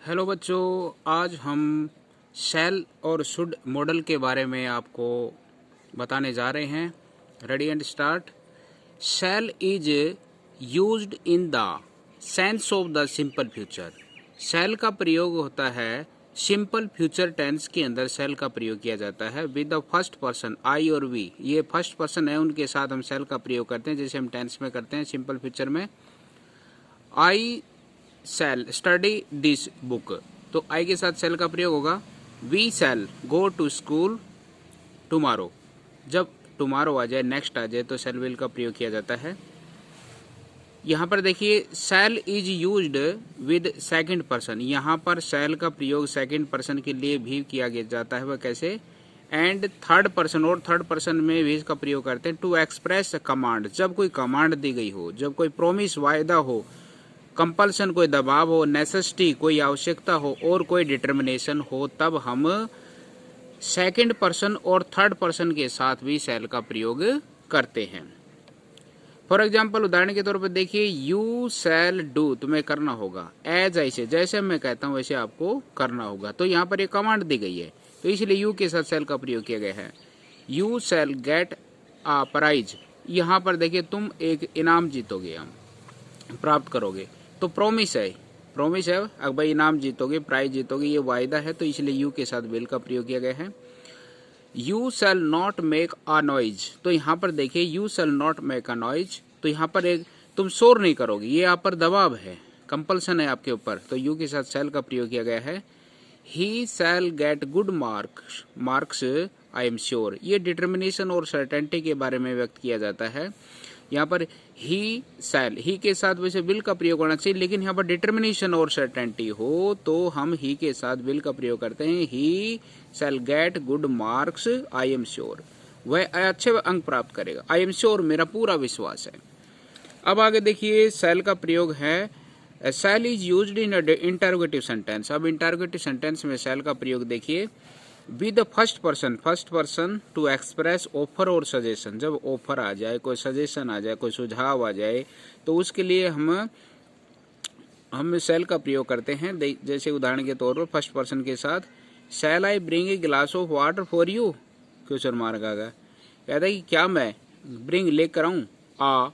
Hello बच्चों, आज हम शैल और शुड मॉडल के बारे में आपको बताने जा रहे हैं। Ready and start. Shall is used in the sense of the simple future. Shall का प्रयोग होता है सिंपल फ्यूचर टेंस के अंदर। शैल का प्रयोग किया जाता है with the first person I और वी। ये फर्स्ट पर्सन है, उनके साथ हम शैल का प्रयोग करते हैं, जैसे हम टेंस में करते हैं सिंपल फ्यूचर में। I shall study this book, तो आई के साथ शैल का प्रयोग होगा। We shall go to school tomorrow. जब टुमारो आ जाए, नेक्स्ट आ जाए, तो शैल विल का प्रयोग किया जाता है। यहाँ पर देखिए shall is used with second person. यहाँ पर शैल का प्रयोग सेकंड पर्सन के लिए भी किया जाता है। वह कैसे? एंड थर्ड पर्सन, और थर्ड पर्सन में भी इसका प्रयोग करते हैं टू एक्सप्रेस कमांड। जब कोई कमांड दी गई हो, जब कोई प्रोमिस वायदा हो, कंपल्सन कोई दबाव हो, नेसेसिटी कोई आवश्यकता हो, और कोई डिटर्मिनेशन हो, तब हम सेकंड पर्सन और थर्ड पर्सन के साथ भी शैल का प्रयोग करते हैं। फॉर एग्जाम्पल, उदाहरण के तौर पर देखिए, यू शैल डू, तुम्हें करना होगा। एज ऐसे, जैसे मैं कहता हूं वैसे आपको करना होगा। तो यहाँ पर एक कमांड दी गई है, तो इसलिए यू के साथ शैल का प्रयोग किया गया है। You shall get a prize. यहाँ पर देखिए तुम एक इनाम जीतोगे, हम प्राप्त करोगे। तो प्रोमिस है, प्रोमिस है, अब भाई इनाम जीतोगे, प्राइज जीतोगे, ये वायदा है, तो इसलिए यू के साथ विल का प्रयोग किया गया है। You shall not make a noise. तो यहाँ पर देखिए you shall not make a noise, तो यहाँ पर एक तुम शोर नहीं करोगे, ये यहाँ पर दबाव है, कंपल्सन है आपके ऊपर, तो यू के साथ शैल का प्रयोग किया गया है। He shall get good marks I am sure. ये डिटर्मिनेशन और सर्टेनिटी के बारे में व्यक्त किया जाता है। यहाँ पर ही शैल, ही के साथ वैसे विल का प्रयोग होना चाहिए, लेकिन यहाँ पर डिटर्मिनेशन और सर्टेनिटी हो तो हम ही के साथ विल का प्रयोग करते हैं। He shall get good marks I am sure. वह अच्छे अंक प्राप्त करेगा। आई एम श्योर, मेरा पूरा विश्वास है। अब आगे देखिए शैल का प्रयोग है, shall is used in interrogative sentence. अब इंटरोगेटिव सेंटेंस में शैल का प्रयोग देखिए with the first person to express offer और सजेशन। जब ऑफर आ जाए, कोई सजेशन आ जाए, कोई सुझाव आ जाए, तो उसके लिए हम शैल का प्रयोग करते हैं। जैसे उदाहरण के तौर पर फर्स्ट पर्सन के साथ, shall I bring a glass of water for you, question mark आ गया। कहता है कि क्या मैं ब्रिंग लेकर आऊं आ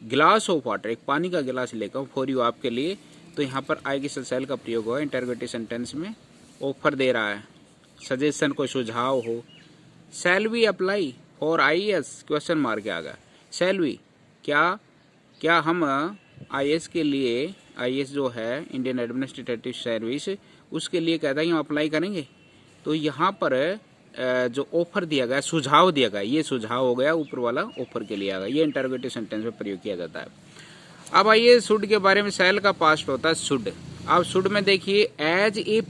गिलास ऑफ वाटर, एक पानी का गिलास लेकर आऊं, फॉर यू, आपके लिए। तो यहाँ पर आई के साथ शैल का प्रयोग हुआ इंटरोगेटिव सेंटेंस में। ऑफर दे रहा है, सजेशन कोई सुझाव हो। Shall we apply for IAS, question mark आ गया। शैल वी, क्या हम IAS के लिए, IAS जो है इंडियन एडमिनिस्ट्रेटिव सर्विस, उसके लिए कहता है कि हम अप्लाई करेंगे। तो यहाँ पर जो ऑफर दिया गया, सुझाव दिया गया, ये सुझाव हो गया, ऊपर वाला ऑफर के लिए आ गया। ये इंटरोगेटिव सेंटेंस में प्रयोग किया जाता है। अब आइए शुड के बारे में। शैल का पास्ट होता है शुड। अब शुड में देखिए as a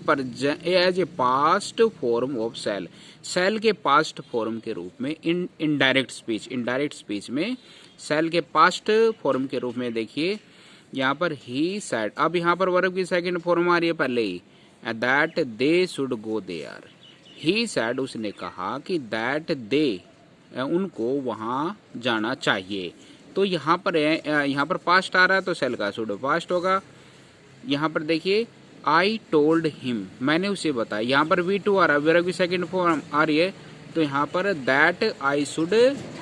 past form of shall. Shall के पास्ट फॉर्म के रूप में इनडायरेक्ट स्पीच में शैल के पास्ट फॉर्म के रूप में देखिए यहाँ पर ही सैड। अब यहाँ पर वर्ब की सेकंड फॉर्म आ रही है पहले ही, that they should go there. He said, उसने कहा कि दैट दे, उनको वहां जाना चाहिए। तो यहाँ पर पास्ट आ रहा है, तो शैल का शुड पास्ट होगा। यहाँ पर देखिए आई टोल्ड हिम, मैंने उसे बताया। यहाँ पर V2 आ रहा है, वर्ब की सेकंड फॉर्म आ रही है, तो यहाँ पर that I should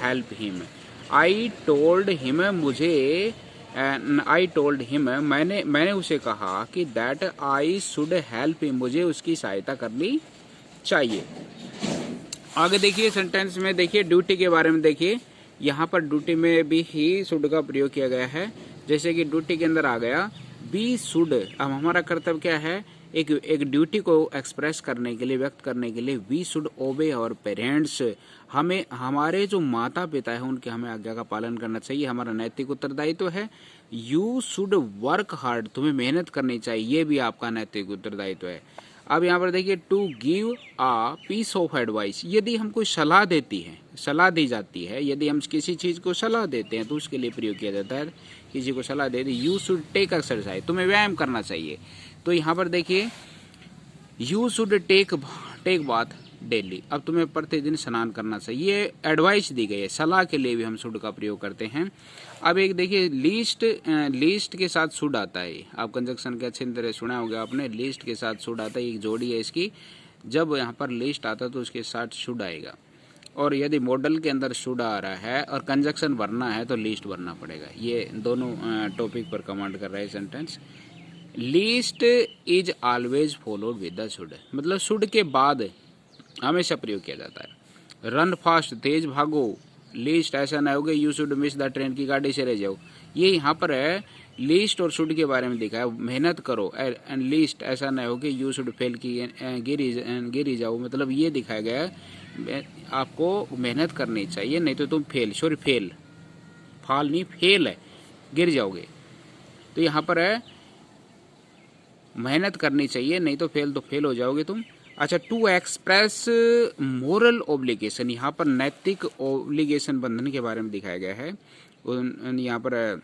help him. I told him, मैंने उसे कहा कि that I should help him, मुझे उसकी सहायता करनी चाहिए। आगे देखिए सेंटेंस में देखिए ड्यूटी के बारे में देखिए। यहाँ पर ड्यूटी में भी ही शुड का प्रयोग किया गया है। जैसे कि ड्यूटी के अंदर आ गया बी शुड। अब हमारा कर्तव्य क्या है? एक ड्यूटी को एक्सप्रेस करने के लिए, व्यक्त करने के लिए, we should obey our parents. हमें हमारे जो माता पिता है उनके हमें आज्ञा का पालन करना चाहिए, हमारा नैतिक उत्तरदायित्व है। यू शुड वर्क हार्ड, तुम्हें मेहनत करनी चाहिए, ये भी आपका नैतिक उत्तरदायित्व है। अब यहाँ पर देखिए to give a piece of advice. यदि हम कोई सलाह दी जाती है, यदि हम किसी चीज को सलाह देते हैं तो उसके लिए प्रयोग किया जाता है। किसी को सलाह दे दी, यू शुड टेक एक्सरसाइज, तुम्हें व्यायाम करना चाहिए। तो यहाँ पर देखिए you should take bath, daily. अब तुम्हें प्रतिदिन स्नान करना चाहिए। ये एडवाइस दी गई है, सलाह के लिए भी हम शुड का प्रयोग करते हैं। अब एक देखिए लीस्ट के साथ शुड आता है। आप कंजक्शन के अच्छी तरह सुना होगा आपने, लीस्ट के साथ शुड आता है, एक जोड़ी है इसकी। जब यहाँ पर लिस्ट आता है तो उसके साथ शुड आएगा, और यदि मॉडल के अंदर शुड आ रहा है और कंजक्शन भरना है तो लिस्ट भरना पड़ेगा। ये दोनों टॉपिक पर कमांड कर रहा है sentence. Least is always followed with the should, मतलब शुड के बाद हमेशा प्रयोग किया जाता है। रन फास्ट, तेज भागो। लिस्ट ऐसा ना हो कि you should miss the train, की गाड़ी से रह जाओ। ये यहाँ पर है लिस्ट और शुड के बारे में दिखा है। मेहनत करो, एंड लिस्ट ऐसा ना हो कि यू शुड फेल, की गिरी जाओ, मतलब ये दिखाया गया है आपको मेहनत करनी चाहिए, नहीं तो तुम फेल फाल नहीं, फेल है, गिर जाओगे। तो यहाँ पर है मेहनत करनी चाहिए, नहीं तो फेल हो जाओगे तुम। अच्छा, टू एक्सप्रेस मोरल ओब्लिगेशन, यहाँ पर नैतिक ओब्लिगेशन, बंधन के बारे में दिखाया गया है। यहाँ पर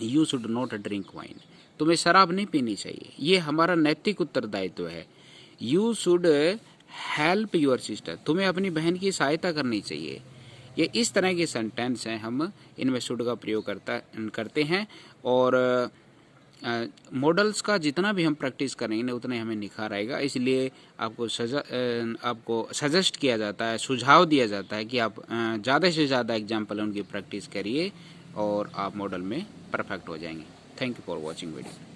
you should not drink wine, तुम्हें शराब नहीं पीनी चाहिए, ये हमारा नैतिक उत्तरदायित्व है। You should help your sister, तुम्हें अपनी बहन की सहायता करनी चाहिए। ये इस तरह के सेंटेंस हैं, हम इनमें शुड का प्रयोग करते हैं। और मॉडल्स का जितना भी हम प्रैक्टिस करेंगे उतना ही हमें निखार आएगा। इसलिए आपको सजेस्ट किया जाता है, सुझाव दिया जाता है कि आप ज़्यादा से ज़्यादा एग्जाम्पल उनकी प्रैक्टिस करिए और आप मॉडल में परफेक्ट हो जाएंगे। Thank you for watching video.